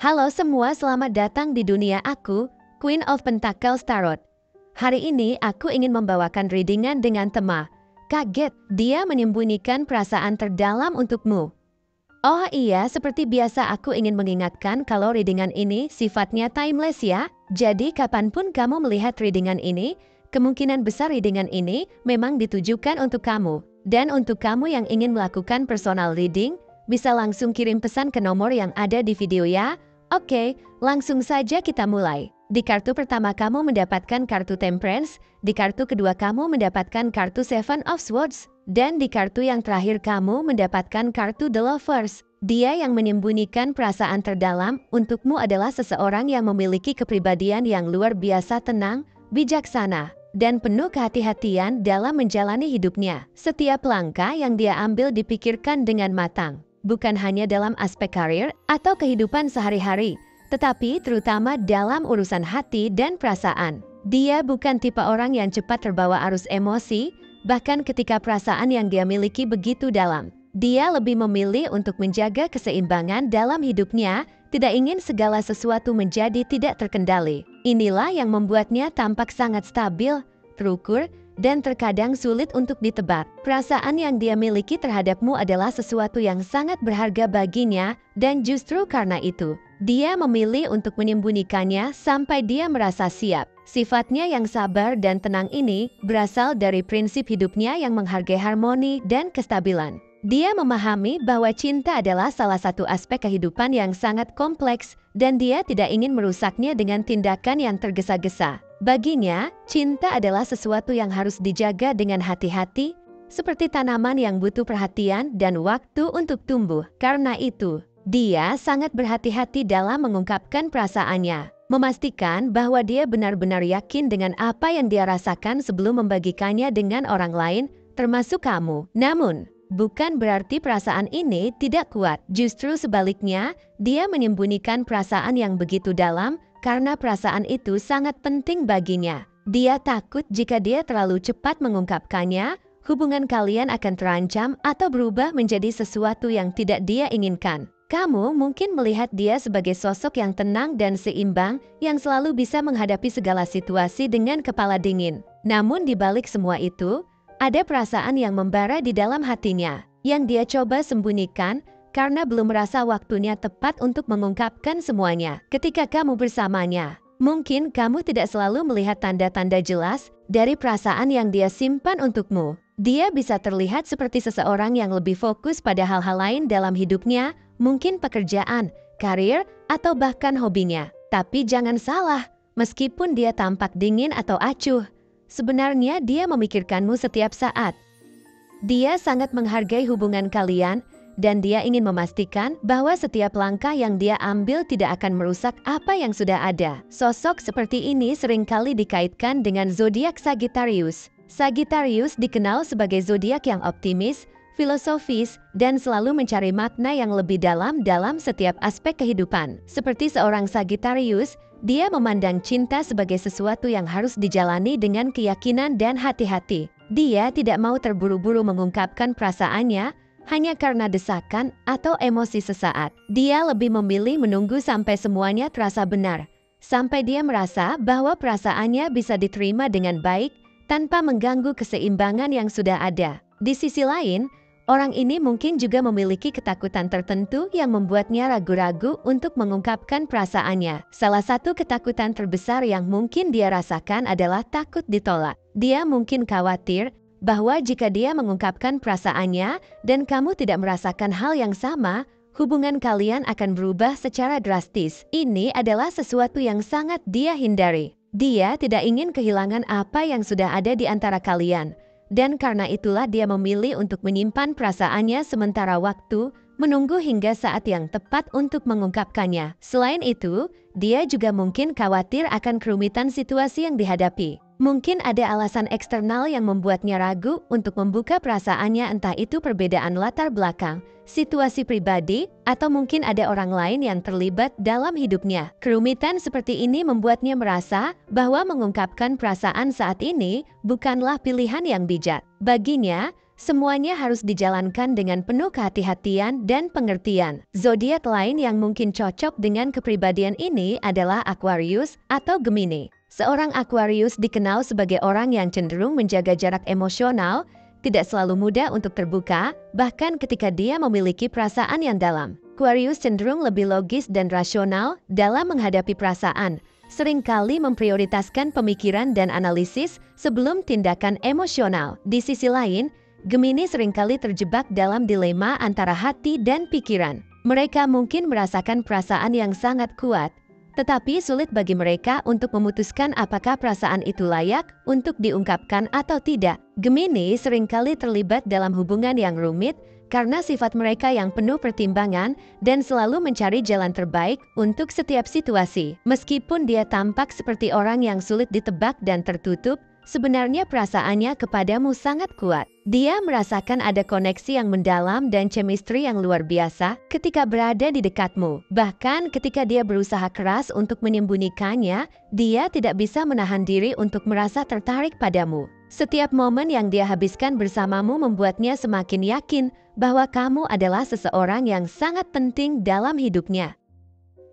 Halo semua, selamat datang di dunia aku, Queen of Pentacles Tarot. Hari ini aku ingin membawakan readingan dengan tema Kaget, dia menyembunyikan perasaan terdalam untukmu. Oh iya, seperti biasa aku ingin mengingatkan kalau readingan ini sifatnya timeless ya. Jadi kapanpun kamu melihat readingan ini, kemungkinan besar readingan ini memang ditujukan untuk kamu. Dan untuk kamu yang ingin melakukan personal reading, bisa langsung kirim pesan ke nomor yang ada di video ya. Oke, langsung saja kita mulai. Di kartu pertama kamu mendapatkan kartu Temperance, di kartu kedua kamu mendapatkan kartu Seven of Swords, dan di kartu yang terakhir kamu mendapatkan kartu The Lovers. Dia yang menyembunyikan perasaan terdalam untukmu adalah seseorang yang memiliki kepribadian yang luar biasa tenang, bijaksana, dan penuh kehati-hatian dalam menjalani hidupnya. Setiap langkah yang dia ambil dipikirkan dengan matang. Bukan hanya dalam aspek karir atau kehidupan sehari-hari, tetapi terutama dalam urusan hati dan perasaan. Dia bukan tipe orang yang cepat terbawa arus emosi, bahkan ketika perasaan yang dia miliki begitu dalam. Dia lebih memilih untuk menjaga keseimbangan dalam hidupnya, tidak ingin segala sesuatu menjadi tidak terkendali. Inilah yang membuatnya tampak sangat stabil, terukur, dan terkadang sulit untuk ditebak. Perasaan yang dia miliki terhadapmu adalah sesuatu yang sangat berharga baginya, dan justru karena itu, dia memilih untuk menyembunyikannya sampai dia merasa siap. Sifatnya yang sabar dan tenang ini berasal dari prinsip hidupnya yang menghargai harmoni dan kestabilan. Dia memahami bahwa cinta adalah salah satu aspek kehidupan yang sangat kompleks, dan dia tidak ingin merusaknya dengan tindakan yang tergesa-gesa. Baginya, cinta adalah sesuatu yang harus dijaga dengan hati-hati, seperti tanaman yang butuh perhatian dan waktu untuk tumbuh. Karena itu, dia sangat berhati-hati dalam mengungkapkan perasaannya, memastikan bahwa dia benar-benar yakin dengan apa yang dia rasakan sebelum membagikannya dengan orang lain, termasuk kamu. Namun, bukan berarti perasaan ini tidak kuat. Justru sebaliknya, dia menyembunyikan perasaan yang begitu dalam, karena perasaan itu sangat penting baginya. Dia takut jika dia terlalu cepat mengungkapkannya, hubungan kalian akan terancam atau berubah menjadi sesuatu yang tidak dia inginkan. Kamu mungkin melihat dia sebagai sosok yang tenang dan seimbang, yang selalu bisa menghadapi segala situasi dengan kepala dingin. Namun di balik semua itu, ada perasaan yang membara di dalam hatinya, yang dia coba sembunyikan, karena belum merasa waktunya tepat untuk mengungkapkan semuanya. Ketika kamu bersamanya, mungkin kamu tidak selalu melihat tanda-tanda jelas dari perasaan yang dia simpan untukmu. Dia bisa terlihat seperti seseorang yang lebih fokus pada hal-hal lain dalam hidupnya, mungkin pekerjaan, karir, atau bahkan hobinya. Tapi jangan salah, meskipun dia tampak dingin atau acuh, sebenarnya dia memikirkanmu setiap saat. Dia sangat menghargai hubungan kalian, dan dia ingin memastikan bahwa setiap langkah yang dia ambil tidak akan merusak apa yang sudah ada. Sosok seperti ini seringkali dikaitkan dengan zodiak Sagittarius. Sagittarius dikenal sebagai zodiak yang optimis, filosofis, dan selalu mencari makna yang lebih dalam setiap aspek kehidupan. Seperti seorang Sagittarius, dia memandang cinta sebagai sesuatu yang harus dijalani dengan keyakinan dan hati-hati. Dia tidak mau terburu-buru mengungkapkan perasaannya, hanya karena desakan atau emosi sesaat. Dia lebih memilih menunggu sampai semuanya terasa benar, sampai dia merasa bahwa perasaannya bisa diterima dengan baik tanpa mengganggu keseimbangan yang sudah ada. Di sisi lain, orang ini mungkin juga memiliki ketakutan tertentu yang membuatnya ragu-ragu untuk mengungkapkan perasaannya. Salah satu ketakutan terbesar yang mungkin dia rasakan adalah takut ditolak. Dia mungkin khawatir bahwa jika dia mengungkapkan perasaannya dan kamu tidak merasakan hal yang sama, hubungan kalian akan berubah secara drastis. Ini adalah sesuatu yang sangat dia hindari. Dia tidak ingin kehilangan apa yang sudah ada di antara kalian, dan karena itulah dia memilih untuk menyimpan perasaannya sementara waktu, menunggu hingga saat yang tepat untuk mengungkapkannya. Selain itu, dia juga mungkin khawatir akan kerumitan situasi yang dihadapi. Mungkin ada alasan eksternal yang membuatnya ragu untuk membuka perasaannya, entah itu perbedaan latar belakang, situasi pribadi, atau mungkin ada orang lain yang terlibat dalam hidupnya. Kerumitan seperti ini membuatnya merasa bahwa mengungkapkan perasaan saat ini bukanlah pilihan yang bijak. Baginya, Semuanya harus dijalankan dengan penuh kehati-hatian dan pengertian. Zodiak lain yang mungkin cocok dengan kepribadian ini adalah Aquarius atau Gemini. Seorang Aquarius dikenal sebagai orang yang cenderung menjaga jarak emosional, tidak selalu mudah untuk terbuka, bahkan ketika dia memiliki perasaan yang dalam. Aquarius cenderung lebih logis dan rasional dalam menghadapi perasaan, seringkali memprioritaskan pemikiran dan analisis sebelum tindakan emosional. Di sisi lain, Gemini seringkali terjebak dalam dilema antara hati dan pikiran. Mereka mungkin merasakan perasaan yang sangat kuat, tetapi sulit bagi mereka untuk memutuskan apakah perasaan itu layak untuk diungkapkan atau tidak. Gemini seringkali terlibat dalam hubungan yang rumit karena sifat mereka yang penuh pertimbangan dan selalu mencari jalan terbaik untuk setiap situasi. Meskipun dia tampak seperti orang yang sulit ditebak dan tertutup, sebenarnya perasaannya kepadamu sangat kuat. Dia merasakan ada koneksi yang mendalam dan chemistry yang luar biasa ketika berada di dekatmu. Bahkan ketika dia berusaha keras untuk menyembunyikannya, dia tidak bisa menahan diri untuk merasa tertarik padamu. Setiap momen yang dia habiskan bersamamu membuatnya semakin yakin bahwa kamu adalah seseorang yang sangat penting dalam hidupnya.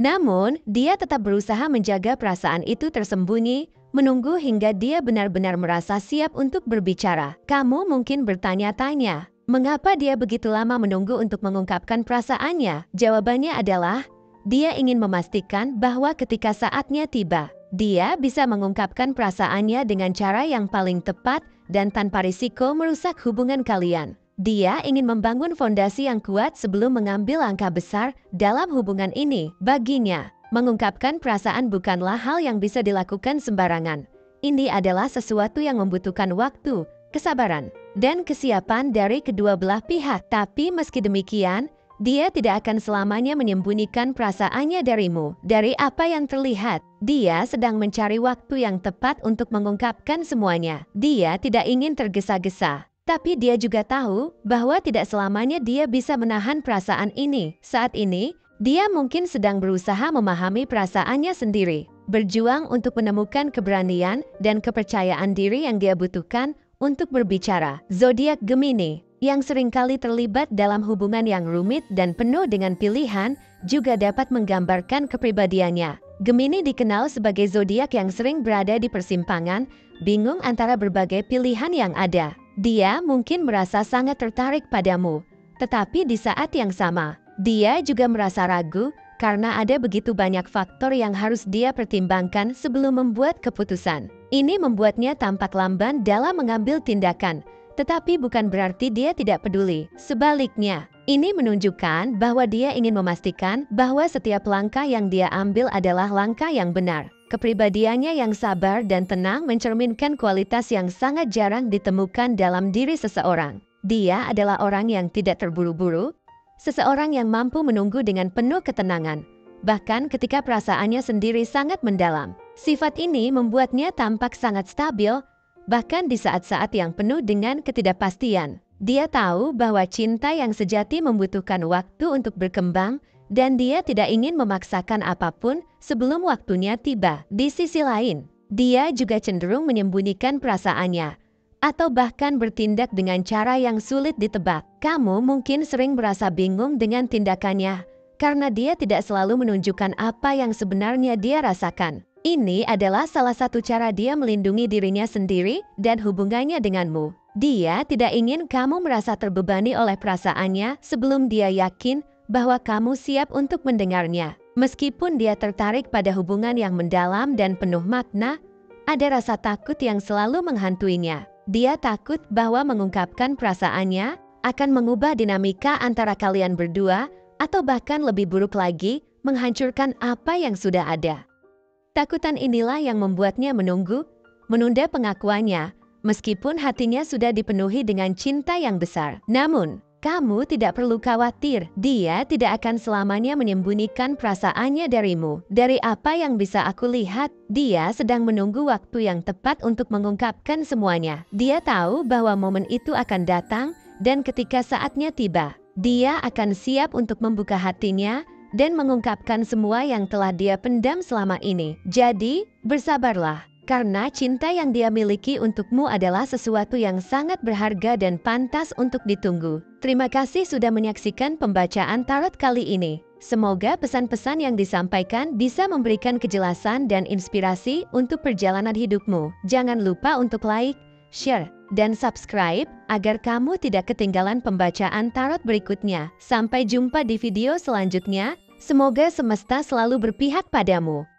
Namun, dia tetap berusaha menjaga perasaan itu tersembunyi, menunggu hingga dia benar-benar merasa siap untuk berbicara. Kamu mungkin bertanya-tanya, mengapa dia begitu lama menunggu untuk mengungkapkan perasaannya? Jawabannya adalah, dia ingin memastikan bahwa ketika saatnya tiba, dia bisa mengungkapkan perasaannya dengan cara yang paling tepat dan tanpa risiko merusak hubungan kalian. Dia ingin membangun fondasi yang kuat sebelum mengambil langkah besar dalam hubungan ini. Baginya, mengungkapkan perasaan bukanlah hal yang bisa dilakukan sembarangan. Ini adalah sesuatu yang membutuhkan waktu, kesabaran, dan kesiapan dari kedua belah pihak. Tapi meski demikian, dia tidak akan selamanya menyembunyikan perasaannya darimu. Dari apa yang terlihat, dia sedang mencari waktu yang tepat untuk mengungkapkan semuanya. Dia tidak ingin tergesa-gesa. Tapi dia juga tahu bahwa tidak selamanya dia bisa menahan perasaan ini. Saat ini, dia mungkin sedang berusaha memahami perasaannya sendiri, berjuang untuk menemukan keberanian dan kepercayaan diri yang dia butuhkan untuk berbicara. Zodiak Gemini, yang seringkali terlibat dalam hubungan yang rumit dan penuh dengan pilihan, juga dapat menggambarkan kepribadiannya. Gemini dikenal sebagai zodiak yang sering berada di persimpangan, bingung antara berbagai pilihan yang ada. Dia mungkin merasa sangat tertarik padamu, tetapi di saat yang sama, dia juga merasa ragu karena ada begitu banyak faktor yang harus dia pertimbangkan sebelum membuat keputusan. Ini membuatnya tampak lamban dalam mengambil tindakan, tetapi bukan berarti dia tidak peduli. Sebaliknya, ini menunjukkan bahwa dia ingin memastikan bahwa setiap langkah yang dia ambil adalah langkah yang benar. Kepribadiannya yang sabar dan tenang mencerminkan kualitas yang sangat jarang ditemukan dalam diri seseorang. Dia adalah orang yang tidak terburu-buru, seseorang yang mampu menunggu dengan penuh ketenangan, bahkan ketika perasaannya sendiri sangat mendalam. Sifat ini membuatnya tampak sangat stabil, bahkan di saat-saat yang penuh dengan ketidakpastian. Dia tahu bahwa cinta yang sejati membutuhkan waktu untuk berkembang, dan dia tidak ingin memaksakan apapun sebelum waktunya tiba. Di sisi lain, dia juga cenderung menyembunyikan perasaannya, atau bahkan bertindak dengan cara yang sulit ditebak. Kamu mungkin sering merasa bingung dengan tindakannya, karena dia tidak selalu menunjukkan apa yang sebenarnya dia rasakan. Ini adalah salah satu cara dia melindungi dirinya sendiri dan hubungannya denganmu. Dia tidak ingin kamu merasa terbebani oleh perasaannya sebelum dia yakin bahwa kamu siap untuk mendengarnya. Meskipun dia tertarik pada hubungan yang mendalam dan penuh makna, ada rasa takut yang selalu menghantuinya. Dia takut bahwa mengungkapkan perasaannya akan mengubah dinamika antara kalian berdua, atau bahkan lebih buruk lagi, menghancurkan apa yang sudah ada. Takutan inilah yang membuatnya menunda pengakuannya, meskipun hatinya sudah dipenuhi dengan cinta yang besar. Namun, kamu tidak perlu khawatir, dia tidak akan selamanya menyembunyikan perasaannya darimu. Dari apa yang bisa aku lihat, dia sedang menunggu waktu yang tepat untuk mengungkapkan semuanya. Dia tahu bahwa momen itu akan datang, dan ketika saatnya tiba, dia akan siap untuk membuka hatinya dan mengungkapkan semua yang telah dia pendam selama ini. Jadi, bersabarlah. karena cinta yang dia miliki untukmu adalah sesuatu yang sangat berharga dan pantas untuk ditunggu. Terima kasih sudah menyaksikan pembacaan tarot kali ini. Semoga pesan-pesan yang disampaikan bisa memberikan kejelasan dan inspirasi untuk perjalanan hidupmu. Jangan lupa untuk like, share, dan subscribe agar kamu tidak ketinggalan pembacaan tarot berikutnya. Sampai jumpa di video selanjutnya. Semoga semesta selalu berpihak padamu.